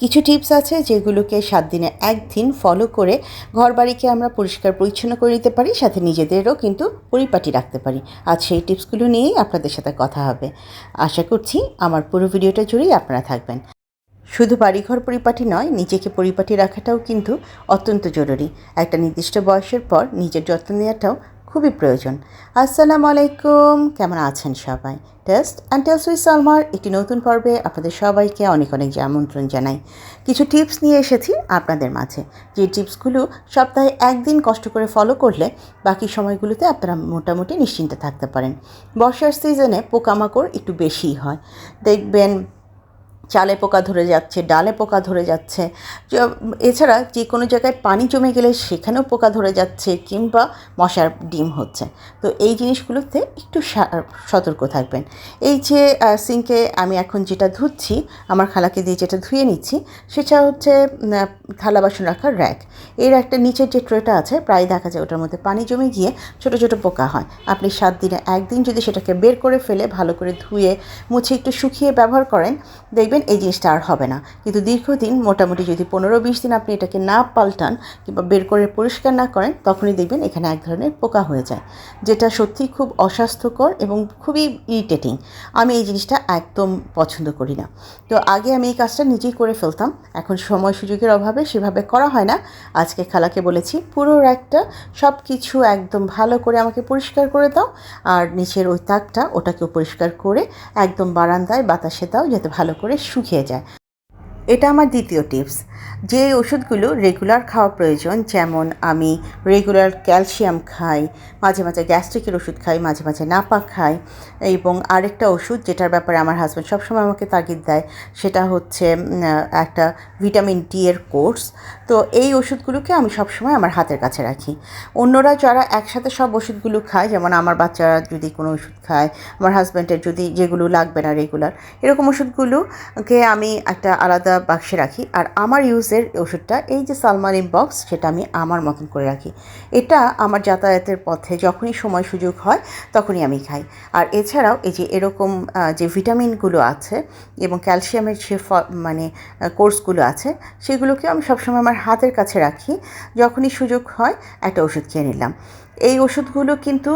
কিছু টিপস আছে যেগুলোকে 7 দিনে 1 দিন ফলো করে ঘরবাড়িকে আমরা পরিষ্কার পরিচ্ছন্ন করে নিতে পারি, সাথে নিজেদেরও কিন্তু পরিপাটি রাখতে পারি। আজ সেই টিপসগুলো নিয়েই আপনাদের সাথে কথা হবে। আশা করছি আমার পুরো ভিডিওটা জুড়েই আপনারা থাকবেন। শুধু বাড়িঘর পরিপাটি নয়, নিজেকে পরিপাটি রাখাটাও কিন্তু অত্যন্ত জরুরি। একটা নির্দিষ্ট বয়সের পর নিজের যত্ন নেওয়াটাও খুবই প্রয়োজন। আসসালামু আলাইকুম, কেমন আছেন সবাই? টেস্ট অ্যান্ড টেলস উইথ সালমার একটি নতুন পর্বে আপনাদের সবাইকে অনেক অনেক আমন্ত্রণ জানাই। কিছু টিপস নিয়ে এসেছি আপনাদের মাঝে, যে টিপসগুলো সপ্তাহে 1 দিন কষ্ট করে ফলো করলে বাকি সময়গুলোতে আপনারা মোটামুটি নিশ্চিন্তে থাকতে পারেন। বর্ষার সিজনে পোকামাকড় একটু বেশিই হয়, দেখবেন চালে পোকা ধরে যাচ্ছে, ডালে পোকা ধরে যাচ্ছে। এছাড়া যে কোনো জায়গায় পানি জমে গেলে সেখানেও পোকা ধরে যাচ্ছে, কিংবা মশার ডিম হচ্ছে। তো এই জিনিসগুলোতে একটু সতর্ক থাকবেন। এই যে সিঙ্কে আমি এখন যেটা ধুচ্ছি, আমার খালাকে দিয়ে যেটা ধুয়ে নিচ্ছি, সেটা হচ্ছে থালা বাসন রাখার র্যাক। এর একটা নিচের যে ট্রেটা আছে, প্রায় দেখা যায় ওটার মধ্যে পানি জমে গিয়ে ছোটো ছোটো পোকা হয়। আপনি 7 দিনে 1 দিন যদি সেটাকে বের করে ফেলে ভালো করে ধুয়ে মুছে একটু শুকিয়ে ব্যবহার করেন, দেখবেন এই জিনিসটা আর হবে না। কিন্তু দীর্ঘদিন, মোটামুটি যদি 15-20 দিন আপনি এটাকে না পাল্টান কিংবা বের করে পরিষ্কার না করেন, তখনই দেখবেন এখানে এক ধরনের পোকা হয়ে যায়, যেটা সত্যিই খুব অস্বাস্থ্যকর এবং খুবই ইরিটেটিং। আমি এই জিনিসটা একদম পছন্দ করি না। তো আগে আমি এই কাজটা নিজেই করে ফেলতাম, এখন সময় সুযোগের অভাবে সেভাবে করা হয় না। আজকে খালাকে বলেছি পুরো র্যাকটা সব কিছু একদম ভালো করে আমাকে পরিষ্কার করে দাও, আর নিচের ওই তাকটা ওটাকেও পরিষ্কার করে একদম বারান্দায় বাতাসে দাও, যাতে ভালো করে শুকিয়ে যায়। এটা আমার দ্বিতীয় টিপস। যে ওষুধগুলো রেগুলার খাওয়া প্রয়োজন, যেমন আমি রেগুলার ক্যালসিয়াম খাই, মাঝে মাঝে গ্যাস্ট্রিকের ওষুধ খাই, মাঝে মাঝে নাপা খাই, এবং আরেকটা ওষুধ যেটার ব্যাপারে আমার হাজব্যান্ড সবসময় আমাকে তাগিদ দেয়, সেটা হচ্ছে একটা ভিটামিন ডি এর কোর্স। তো এই ওষুধগুলোকে আমি সবসময় আমার হাতের কাছে রাখি। অন্যরা যারা একসাথে সব ওষুধগুলো খায়, যেমন আমার বাচ্চারা যদি কোনো ওষুধ খায়, আমার হাজব্যান্ডের যদি যেগুলো লাগবে না রেগুলার, এরকম ওষুধগুলোকে আমি একটা আলাদা বাক্সে রাখি। আর আমার ইউজের ওষুধটা, এই যে সালমারিন বক্স, সেটা আমি আমার মতন করে রাখি। এটা আমার যাতায়াতের পথে যখনই সময় সুযোগ হয় তখনই আমি খাই। আর এছাড়াও এই যে এরকম যে ভিটামিনগুলো আছে এবং ক্যালসিয়ামের যে মানে কোর্সগুলো আছে, সেগুলোকে আমি সবসময় আমার হাতের কাছে রাখি। যখনই সুযোগ হয় একটা ওষুধ খেয়ে নিলাম। এই ওষুধগুলো কিন্তু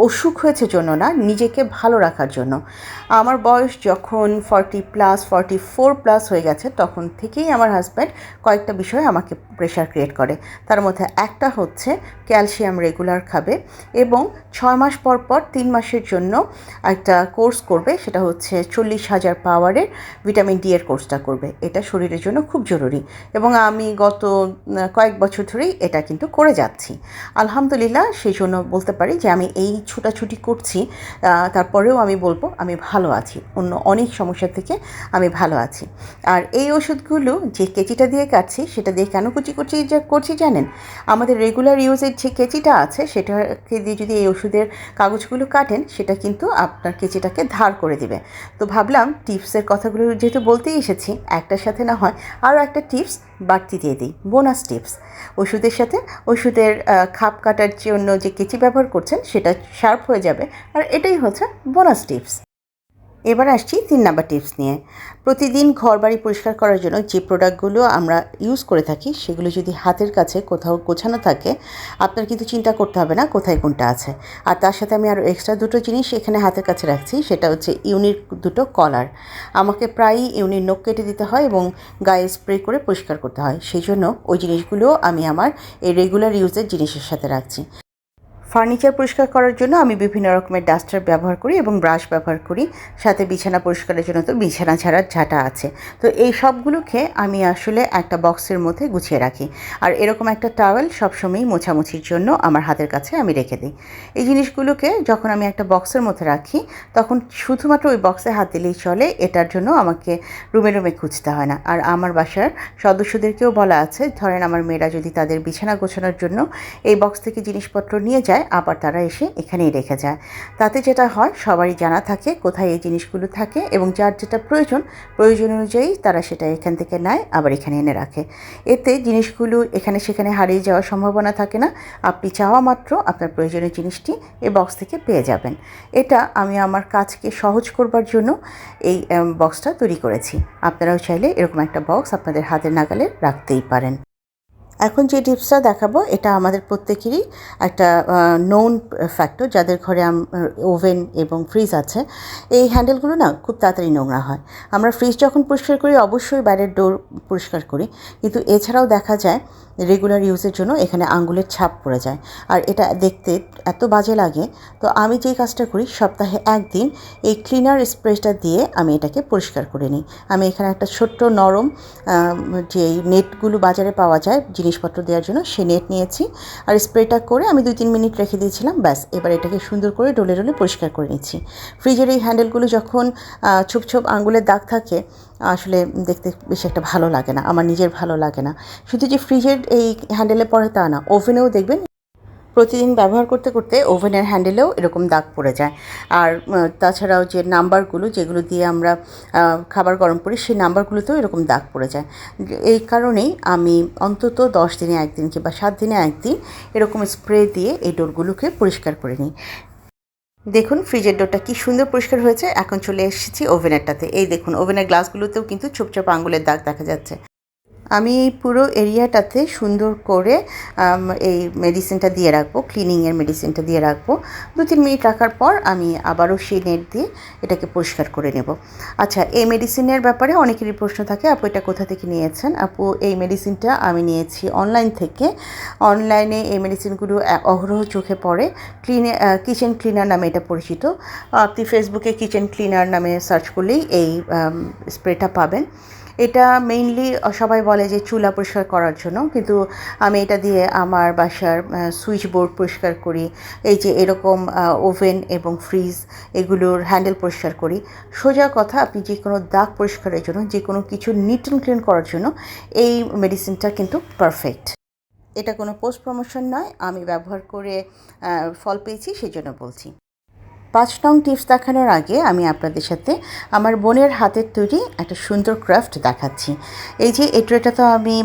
অসুখ হয়েছে জন্য না, নিজেকে ভালো রাখার জন্য। আমার বয়স যখন 44+ হয়ে গেছে, তখন থেকেই আমার হাজব্যান্ড কয়েকটা বিষয়ে আমাকে প্রেশার ক্রিয়েট করে। তার মধ্যে একটা হচ্ছে ক্যালসিয়াম রেগুলার খাবে, এবং 6 মাস পর পর 3 মাসের জন্য একটা কোর্স করবে, সেটা হচ্ছে 40,000 পাওয়ারের ভিটামিন ডি এর কোর্সটা করবে। এটা শরীরের জন্য খুব জরুরি, এবং আমি গত কয়েক বছর ধরেই এটা কিন্তু করে যাচ্ছি। আলহামদুলিল্লাহ, সেই জন্য বলতে পারি যে আমি এই ছুটাছুটি করছি, তারপরেও আমি বলবো আমি ভালো আছি, অন্য অনেক সমস্যা থেকে আমি ভালো আছি। আর এই ওষুধগুলো যে কেচিটা দিয়ে কাটছি, সেটা দিয়ে কেন করছি জানেন? আমাদের রেগুলার ইউজের যে কেচিটা আছে, সেটাকে দিয়ে যদি এই ওষুধের কাগজগুলো কাটেন, সেটা কিন্তু আপনার কেচিটাকে ধার করে দিবে। তো ভাবলাম টিপসের কথাগুলো যেহেতু বলতেই এসেছি, একটার সাথে না হয় আরও একটা টিপস বাড়তি দিয়ে দিই, বোনাস টিপস। ওষুধের সাথে ওষুধের খাপ কাটার জন্য যে কেচি ব্যবহার করছেন, সেটা শার্প হয়ে যাবে, আর এটাই হচ্ছে বোনাস টিপস। এবার আসছি 3 নাম্বার টিপস নিয়ে। প্রতিদিন ঘরবাড়ি পরিষ্কার করার জন্য যে প্রোডাক্টগুলো আমরা ইউজ করে থাকি, সেগুলো যদি হাতের কাছে কোথাও গোছানো থাকে, আপনার কিন্তু চিন্তা করতে হবে না কোথায় কোনটা আছে। আর তার সাথে আমি আরও এক্সট্রা 2টো জিনিস এখানে হাতের কাছে রাখছি, সেটা হচ্ছে ইউনির 2টো কলার। আমাকে প্রায়ই ইউনির নখ কেটে দিতে হয় এবং গায়ে স্প্রে করে পরিষ্কার করতে হয়, সেই জন্য ওই জিনিসগুলোও আমি আমার এই রেগুলার ইউজের জিনিসের সাথে রাখছি। ফার্নিচার পরিষ্কার করার জন্য আমি বিভিন্ন রকমের ডাস্টার ব্যবহার করি এবং ব্রাশ ব্যবহার করি। সাথে বিছানা পরিষ্কারের জন্য তো বিছানা ঝাড়ার ঝাঁটা আছে। তো এই সবগুলোকে আমি আসলে একটা বক্সের মধ্যে গুছিয়ে রাখি। আর এরকম একটা টাওয়েল সবসময়ই মোছামুছির জন্য আমার হাতের কাছে আমি রেখে দিই। এই জিনিসগুলোকে যখন আমি একটা বক্সের মধ্যে রাখি, তখন শুধুমাত্র ওই বক্সে হাত দিলেই চলে, এটার জন্য আমাকে রুমে রুমে খুঁজতে হয় না। আর আমার বাসার সদস্যদেরকেও বলা আছে, ধরেন আমার মেয়েরা যদি তাদের বিছানা গোছানোর জন্য এই বক্স থেকে জিনিসপত্র নিয়ে যায়, যায় আবার তারা এসে এখানেই রেখে যায়। তাতে যেটা হয় সবারই জানা থাকে কোথায় এই জিনিসগুলো থাকে এবং যার যেটা প্রয়োজন অনুযায়ী তারা সেটা এখান থেকে নেয় আবার এখানে এনে রাখে। এতে জিনিসগুলো এখানে সেখানে হারিয়ে যাওয়ার সম্ভাবনা থাকে না। আপনি চাওয়া মাত্র আপনার প্রয়োজনীয় জিনিসটি এই বক্স থেকে পেয়ে যাবেন। এটা আমি আমার কাজকে সহজ করবার জন্য এই বক্সটা তৈরি করেছি। আপনারাও চাইলে এরকম একটা বক্স আপনাদের হাতের নাগালে রাখতেই পারেন। এখন যে টিপসটা দেখাবো এটা আমাদের প্রত্যেকেরই একটা নোন ফ্যাক্টর, যাদের ঘরে ওভেন এবং ফ্রিজ আছে। এই হ্যান্ডেলগুলো না খুব তাড়াতাড়ি নোংরা হয়। আমরা ফ্রিজ যখন পরিষ্কার করি অবশ্যই বাইরের ডোর পরিষ্কার করি, কিন্তু এছাড়াও দেখা যায় রেগুলার ইউজের জন্য এখানে আঙ্গুলের ছাপ পড়ে যায় আর এটা দেখতে এত বাজে লাগে। তো আমি যেই কাজটা করি সপ্তাহে একদিন এই ক্লিনার স্প্রেটা দিয়ে আমি এটাকে পরিষ্কার করে নিই। আমি এখানে একটা ছোট্ট নরম যে নেটগুলো বাজারে পাওয়া যায় জিনিসপত্র দেওয়ার জন্য সেই নেট নিয়েছি আর স্প্রেটা করে আমি 2-3 মিনিট রেখে দিয়েছিলাম। ব্যাস, এবার এটাকে সুন্দর করে ডলে ডলে পরিষ্কার করে নিচ্ছি। ফ্রিজের এই হ্যান্ডেলগুলো যখন ছোপ ছোপ আঙ্গুলের দাগ থাকে আসলে দেখতে বেশি একটা ভালো লাগে না, আমার নিজের ভালো লাগে না। শুধু যে ফ্রিজের এই হ্যান্ডেলে পড়ে তা না, ওভেনেও দেখবেন প্রতিদিন ব্যবহার করতে করতে ওভেনের হ্যান্ডেলেও এরকম দাগ পড়ে যায়। আর তাছাড়াও যে নাম্বারগুলো যেগুলো দিয়ে আমরা খাবার গরম করি সেই নাম্বারগুলোতেও এরকম দাগ পড়ে যায়। এই কারণেই আমি অন্তত 10 দিনে একদিন কিংবা 7 দিনে একদিন এরকম স্প্রে দিয়ে এই ডোরগুলোকে পরিষ্কার করে নিই। দেখুন ফ্রিজের ডোরটা কি সুন্দর পরিষ্কার হয়েছে। এখন চলে এসেছি ওভেনেরটাতে। এই দেখুন ওভেনের গ্লাসগুলোতেও কিন্তু ছোপ ছোপ আঙুলের দাগ দেখা যাচ্ছে। আমি এই পুরো এরিয়াটাতে সুন্দর করে এই মেডিসিনটা দিয়ে রাখবো, ক্লিনিংয়ের মেডিসিনটা দিয়ে রাখবো। 2-3 মিনিট রাখার পর আমি আবারও সেই নেট দিয়ে এটাকে পরিষ্কার করে নেব। আচ্ছা, এই মেডিসিনের ব্যাপারে অনেকেরই প্রশ্ন থাকে, আপু এটা কোথা থেকে নিয়েছেন? আপু এই মেডিসিনটা আমি নিয়েছি অনলাইন থেকে। অনলাইনে এই মেডিসিনগুলো অহরহ চোখে পড়ে। কিচেন ক্লিনার নামে এটা পরিচিত। আপনি ফেসবুকে কিচেন ক্লিনার নামে সার্চ করলেই এই স্প্রেটা পাবেন। এটা মেইনলি সবাই বলে যে চুলা পরিষ্কার করার জন্য, কিন্তু আমি এটা দিয়ে আমার বাসার সুইচ বোর্ড পরিষ্কার করি, এই যে এরকম ওভেন এবং ফ্রিজ এগুলোর হ্যান্ডেল পরিষ্কার করি। সোজা কথা, আপনি যে কোনো দাগ পরিষ্কারের জন্য, যে কোনো কিছু নিট অ্যান্ড ক্লিন করার জন্য এই মেডিসিনটা কিন্তু পারফেক্ট। এটা কোনো পোস্ট প্রমোশন নয়, আমি ব্যবহার করে ফল পেয়েছি সেই জন্য বলছি। 5 নং টিপস দেখানোর আগে আমি আপনাদের সাথে আমার বোনের হাতের তৈরি একটা সুন্দর ক্রাফট দেখাচ্ছি। এই যে এই ট্রেটা তো আমি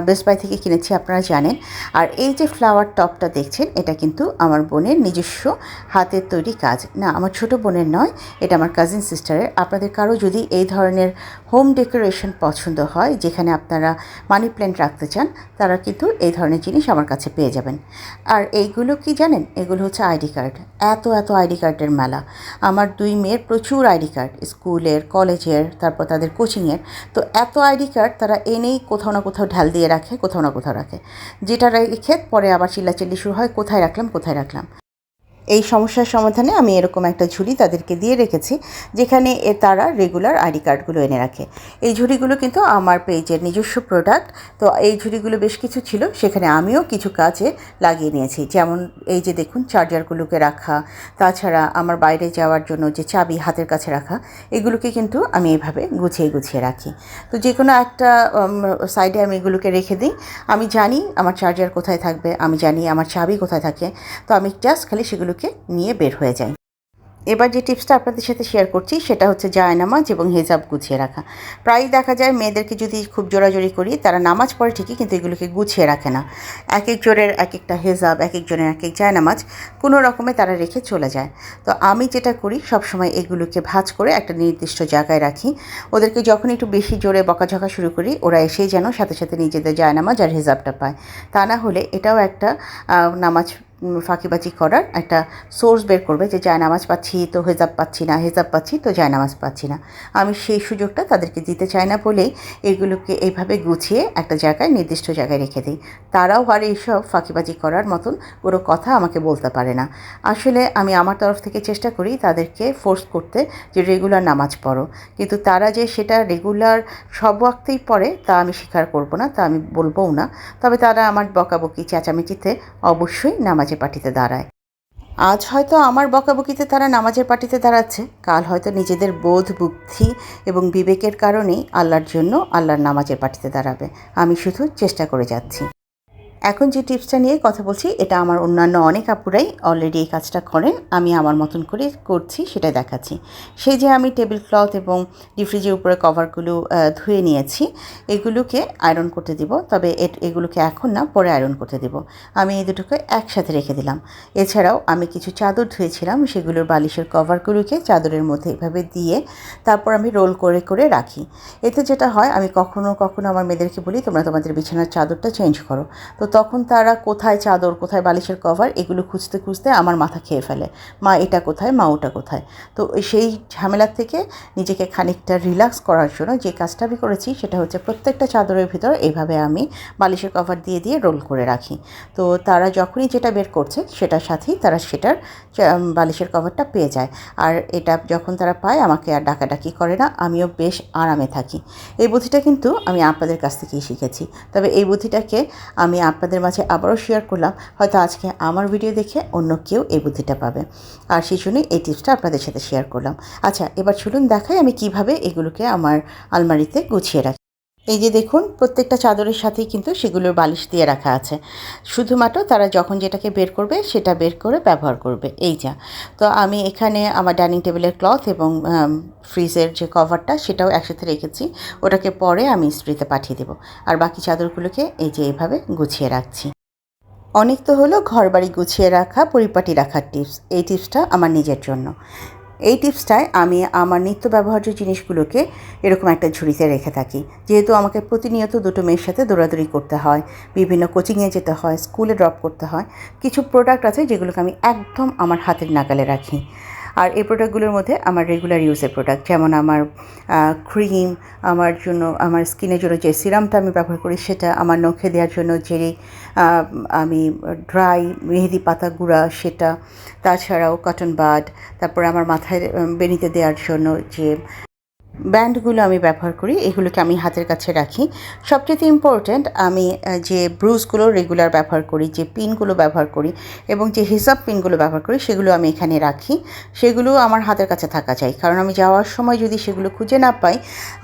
বেস্ট বাই থেকে কিনেছি, আপনারা জানেন। আর এই যে ফ্লাওয়ার টপটা দেখছেন এটা কিন্তু আমার বোনের নিজস্ব হাতের তৈরি কাজ না, আমার ছোট বোনের নয়, এটা আমার কাজিন সিস্টারের। আপনাদের কারো যদি এই ধরনের হোম ডেকোরেশন পছন্দ হয়, যেখানে আপনারা মানি প্ল্যান্ট রাখতে চান, তারা কিন্তু এই ধরনের জিনিস আমার কাছে পেয়ে যাবেন। আর এইগুলো কি জানেন, এগুলো হচ্ছে আইডি কার্ড। এত আইডি কার্ডের মেলা। আমার 2 মেয়ের প্রচুর আইডি কার্ড, স্কুলের, কলেজের, তারপর তাদের কোচিংয়ের। তো এত আইডি কার্ড তারা এনেই কোথাও না কোথাও ঢাল দিয়ে রাখে, কোথাও না কোথাও রাখে। যেটা রেখে পরে আবার চিল্লাচিল্লি শুরু হয়, কোথায় রাখলাম। এই সমস্যার সমাধানে আমি এরকম একটা ঝুড়ি তাদেরকে দিয়ে রেখেছি, যেখানে তারা রেগুলার আইডি কার্ডগুলো এনে রাখে। এই ঝুড়িগুলো কিন্তু আমার পেজের নিজস্ব প্রোডাক্ট। তো এই ঝুড়িগুলো বেশ কিছু ছিল, সেখানে আমিও কিছু কাজে লাগিয়ে নিয়েছি। যেমন এই যে দেখুন চার্জারগুলোকে রাখা, তাছাড়া আমার বাইরে যাওয়ার জন্য যে চাবি হাতের কাছে রাখা, এগুলোকে কিন্তু আমি এভাবে গুছিয়ে রাখি। তো যে কোনো একটা সাইডে আমি এগুলোকে রেখে দিই। আমি জানি আমার চার্জার কোথায় থাকবে, আমি জানি আমার চাবি কোথায় থাকে, তো আমি জাস্ট খালি সেগুলোকে নিয়ে বের হয়ে যাই। এবার যে টিপসটা আপনাদের সাথে শেয়ার করছি সেটা হচ্ছে জায়নামাজ এবং হেজাব গুছিয়ে রাখা। প্রায়ই দেখা যায় মেয়েদেরকে যদি খুব জোরাজোরি করি, তারা নামাজ পড়ে ঠিকই, কিন্তু এগুলোকে গুছিয়ে রাখে না। এক জনের এক একটা হেজাব, এক জনের এক জায়নামাজ কোনো রকমে তারা রেখে চলে যায়। তো আমি যেটা করি, সবসময় এগুলোকে ভাঁজ করে একটা নির্দিষ্ট জায়গায় রাখি। ওদেরকে যখন একটু বেশি জোরে বকাঝকা শুরু করি, ওরা এসেই যেন সাথে সাথে নিজেদের জায়নামাজ আর হেজাবটা পায়। তা না হলে এটাও একটা নামাজ ফাঁকিবাজি করার একটা সোর্স বের করবে, যে জায়নামাজ পাচ্ছি তো হেজাব পাচ্ছি না, হেজাব পাচ্ছি তো জায়নামাজ পাচ্ছি না। আমি সেই সুযোগটা তাদেরকে দিতে চাই না বলেই এগুলোকে এইভাবে গুছিয়ে একটা জায়গায়, নির্দিষ্ট জায়গায় রেখে দিই। তারাও আর এইসব ফাঁকিবাজি করার মতন কোনো কথা আমাকে বলতে পারে না। আসলে আমি আমার তরফ থেকে চেষ্টা করি তাদেরকে ফোর্স করতে যে রেগুলার নামাজ পড়ো, কিন্তু তারা যে সেটা রেগুলার সব ওয়াক্তেই পড়ে তা আমি স্বীকার করব না, তা আমি বলবও না। তবে তারা আমার বকাবকি চেঁচামেচিতে অবশ্যই নামাজের পার্টিতে দাঁড়ায়। আজ হয়তো আমার বকাবকিতে তারা নামাজের পার্টিতে দাঁড়াচ্ছে, কাল হয়তো নিজেদের বোধ বুদ্ধি এবং বিবেকের কারণেই আল্লাহর জন্য আল্লাহর নামাজের পার্টিতে দাঁড়াবে। আমি শুধু চেষ্টা করে যাচ্ছি। এখন যে টিপসটা নিয়ে কথা বলছি এটা আমার অন্যান্য অনেক আপুরাই অলরেডি এই কাজটা করেন, আমি আমার মতন করে করছি সেটা দেখাচ্ছি। সেই যে আমি টেবিল ক্লথ এবং ডিপ ফ্রিজের উপরে কভারগুলো ধুয়ে নিয়েছি, এগুলোকে আয়রন করতে দিব, তবে এগুলোকে এখন না, পরে আয়রন করতে দিব। আমি এই দুটোকে একসাথে রেখে দিলাম। এছাড়াও আমি কিছু চাদর ধুয়েছিলাম, সেগুলোর বালিশের কভারগুলোকে চাদরের মধ্যে এভাবে দিয়ে তারপর আমি রোল করে করে রাখি। এতে যেটা হয়, আমি কখনো কখনো আমার মেয়েদেরকে বলি তোমরা তোমাদের বিছানার চাদরটা চেঞ্জ করো, তো তখন তারা কোথায় চাদর, কোথায় বালিশের কভার, এগুলো খুঁজতে খুঁজতে আমার মাথা খেয়ে ফেলে, মা এটা কোথায়, মা ওটা কোথায়। তো সেই ঝামেলার থেকে নিজেকে খানিকটা রিল্যাক্স করার জন্য যে কাজটা আমি করেছি সেটা হচ্ছে প্রত্যেকটা চাদরের ভিতর এইভাবে আমি বালিশের কভার দিয়ে দিয়ে রোল করে রাখি। তো তারা যখনই যেটা বের করছে সেটার সাথেই তারা সেটার বালিশের কভারটা পেয়ে যায়। আর এটা যখন তারা পায় আমাকে আর ডাকাডাকি করে না, আমিও বেশ আরামে থাকি। এই বুদ্ধিটা কিন্তু আমি আপনাদের কাছ থেকেই শিখেছি, তবে এই বুদ্ধিটাকে আমি আপনাদের মাঝে আবারও শেয়ার করলাম, হয়তো আজকে আমার ভিডিও দেখে অন্য কেউ এই বুদ্ধিটা পাবে, আর সেই জন্যই এই টিপসটা আপনাদের সাথে শেয়ার করলাম। আচ্ছা, এবার চলুন দেখাই আমি কিভাবে এগুলোকে আমার আলমারিতে গুছিয়ে রাখি। এই যে দেখুন, প্রত্যেকটা চাদরের সাথেই কিন্তু সেগুলোর বালিশ দিয়ে রাখা আছে, শুধুমাত্র তারা যখন যেটাকে বের করবে সেটা বের করে ব্যবহার করবে, এই যা। তো আমি এখানে আমার ডাইনিং টেবিলের ক্লথ এবং ফ্রিজের যে কভারটা সেটাও একসাথে রেখেছি, ওটাকে পরে আমি ইস্ত্রিতে পাঠিয়ে দেবো। আর বাকি চাদরগুলোকে এই যে এইভাবে গুছিয়ে রাখছি। অনেক তো হলো ঘরবাড়ি গুছিয়ে রাখা, পরিপাটি রাখার টিপস। এই টিপসটা আমার নিজের জন্য। এই টিপসটায় আমি আমার নিত্য ব্যবহার্য জিনিসগুলোকে এরকম একটা ঝুড়িতে রেখে থাকি, যেহেতু আমাকে প্রতিনিয়ত দুটো মেয়ের সাথে দৌড়াদৌড়ি করতে হয়, বিভিন্ন কোচিংয়ে যেতে হয়, স্কুলে ড্রপ করতে হয়। কিছু প্রোডাক্ট আছে যেগুলোকে আমি একদম আমার হাতের নাগালে রাখি। আর এই প্রোডাক্টগুলোর মধ্যে আমার রেগুলার ইউজের প্রোডাক্ট, যেমন আমার ক্রিম, আমার জন্য আমার স্কিনের জন্য যে সিরামটা আমি ব্যবহার করি সেটা, আমার নখে দেওয়ার জন্য যে আমি ড্রাই মেহেদি পাতা গুঁড়া সেটা, তাছাড়াও কটন বাড, তারপরে আমার মাথায় বেনিতে দেওয়ার জন্য যে ব্যান্ডগুলো আমি ব্যবহার করি, এগুলোকে আমি হাতের কাছে রাখি। সবচেয়ে ইম্পর্ট্যান্ট, আমি যে ব্রুজগুলো রেগুলার ব্যবহার করি, যে পিনগুলো ব্যবহার করি এবং যে হিসাব পিনগুলো ব্যবহার করি সেগুলো আমি এখানে রাখি। সেগুলো আমার হাতের কাছে থাকা চাই, কারণ আমি যাওয়ার সময় যদি সেগুলো খুঁজে না পাই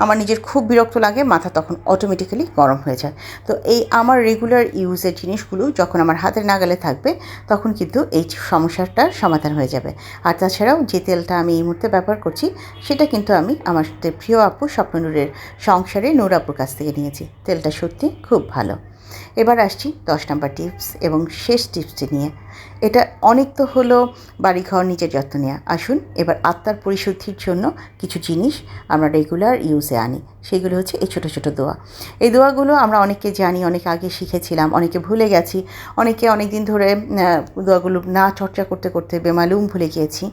আমার নিজের খুব বিরক্ত লাগে, মাথা তখন অটোমেটিক্যালি গরম হয়ে যায়। তো এই আমার রেগুলার ইউজের জিনিসগুলো যখন আমার হাতের নাগালে থাকবে তখন কিন্তু এই সমস্যাটার সমাধান হয়ে যাবে। আর তাছাড়াও যে তেলটা আমি এই মুহূর্তে ব্যবহার করছি সেটা কিন্তু আমি আমার প্রিয় আপু স্বপ্ননূরের সংসারে নূর আপুর কাছ থেকে নিয়েছি। তেলটা সত্যি খুব ভালো। এবার আসছি 10 নম্বর টিপস এবং শেষ টিপসটি নিয়ে। এটা অনেক তো হলো বাড়িঘর নিজের যত্ন নেওয়া, আসুন এবার আত্মার পরিশুদ্ধির জন্য কিছু জিনিস আমরা রেগুলার ইউজে আনি। সেগুলো হচ্ছে এই ছোটো ছোটো দোয়া। এই দোয়াগুলো আমরা অনেকে জানি, অনেক আগে শিখেছিলাম, অনেকে ভুলে গেছি, অনেকে অনেক দিন ধরে দোয়াগুলো না চর্চা করতে করতে বেমালুম ভুলে গিয়েছি।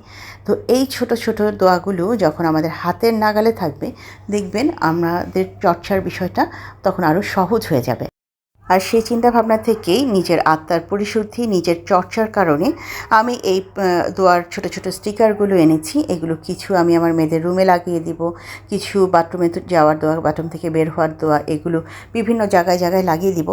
তো এই ছোট ছোট দোয়াগুলো যখন আমাদের হাতের নাগালে থাকবে, দেখবেন আমাদের চর্চার বিষয়টা তখন আরও সহজ হয়ে যাবে। আর সেই চিন্তাভাবনা থেকেই নিজের আত্মার পরিশুদ্ধি, নিজের চর্চার কারণে আমি এই দোয়ার ছোটো ছোটো স্টিকারগুলো এনেছি। এগুলো কিছু আমি আমার মেয়েদের রুমে লাগিয়ে দিব, কিছু বাথরুমে যাওয়ার দোয়া, বাথরুম থেকে বের হওয়ার দোয়া, এগুলো বিভিন্ন জায়গায় জায়গায় লাগিয়ে দিব।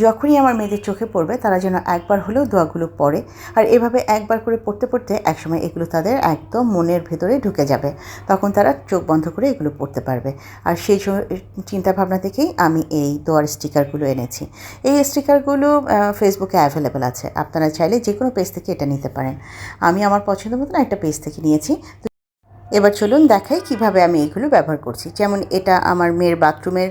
যখনই আমার মেয়েদের চোখে পড়বে তারা যেন একবার হলেও দোয়াগুলো পড়ে, আর এভাবে একবার করে পড়তে পড়তে একসময় এগুলো তাদের একদম মনের ভেতরে ঢুকে যাবে, তখন তারা চোখ বন্ধ করে এগুলো পড়তে পারবে। আর সেই চিন্তাভাবনা থেকেই আমি এই দোয়ার স্টিকারগুলো এনেছি। এই স্টিকারগুলো ফেসবুকে অ্যাভেলেবেল আছে, আপনারা চাইলে যে কোনো পেজ থেকে এটা নিতে পারেন। আমি আমার পছন্দ মতন একটা পেজ থেকে নিয়েছি। এবার চলুন দেখাই কিভাবে আমি এগুলো ব্যবহার করছি। যেমন এটা আমার মেয়ের বাথরুমের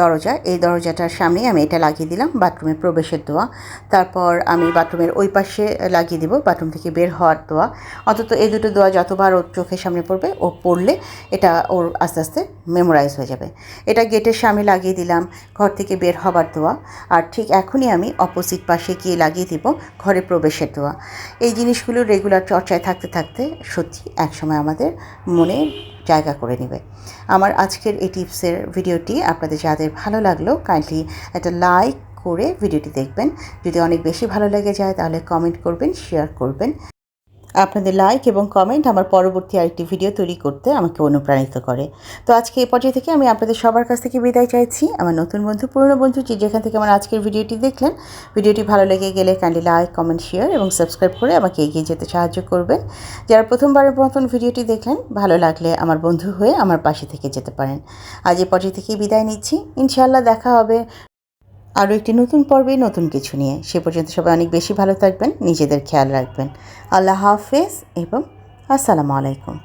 দরজা, এই দরজাটার সামনেই আমি এটা লাগিয়ে দিলাম, বাথরুমের প্রবেশের দোয়া। তারপর আমি বাথরুমের ওই পাশে লাগিয়ে দিব বাথরুম থেকে বের হওয়ার দোয়া। অন্তত এই দুটো দোয়া যতবার ওর চোখের সামনে পড়বে, ও পড়লে এটা ওর আস্তে আস্তে মেমোরাইজ হয়ে যাবে। এটা গেটের সামনে লাগিয়ে দিলাম ঘর থেকে বের হবার দোয়া। আর ঠিক এখনই আমি অপোজিট পাশে গিয়ে লাগিয়ে দিব ঘরে প্রবেশের দোয়া। এই জিনিসগুলো রেগুলার চর্চায় থাকতে থাকতে সত্যি একসময় আমাদের মনে জায়গা করে নেবে। আমার আজকের এই টিপসের ভিডিওটি আপনাদের যাদের ভালো লাগলো, কাইন্ডলি একটা লাইক করে ভিডিওটি দেখবেন। যদি অনেক বেশি ভালো লেগে যায় তাহলে কমেন্ট করবেন, শেয়ার করবেন। আপনাদের লাইক এবং কমেন্ট আমার পরবর্তী আরেকটি ভিডিও তৈরি করতে আমাকে অনুপ্রাণিত করে। তো আজকে এই পর্যায়ে থেকে আমি আপনাদের সবার কাছ থেকে বিদায় চাইছি। আমার নতুন বন্ধু, পুরনো বন্ধু, যেখান থেকে আমার আজকের ভিডিওটি দেখলেন, ভিডিওটি ভালো লেগে গেলে কাইন্ডলি লাইক, কমেন্ট, শেয়ার এবং সাবস্ক্রাইব করে আমাকে এগিয়ে যেতে সাহায্য করবেন। যারা প্রথমবারের মতন ভিডিওটি দেখলেন, ভালো লাগলে আমার বন্ধু হয়ে আমার পাশে থেকে যেতে পারেন। আজ এই পর্যায়ে থেকেই বিদায় নিচ্ছি। ইনশাআল্লাহ দেখা হবে আরও একটি নতুন পর্বে নতুন কিছু নিয়ে। সে পর্যন্ত সবাই অনেক বেশি ভালো থাকবেন, নিজেদের খেয়াল রাখবেন। আল্লাহ হাফেজ এবং আসসালামু আলাইকুম।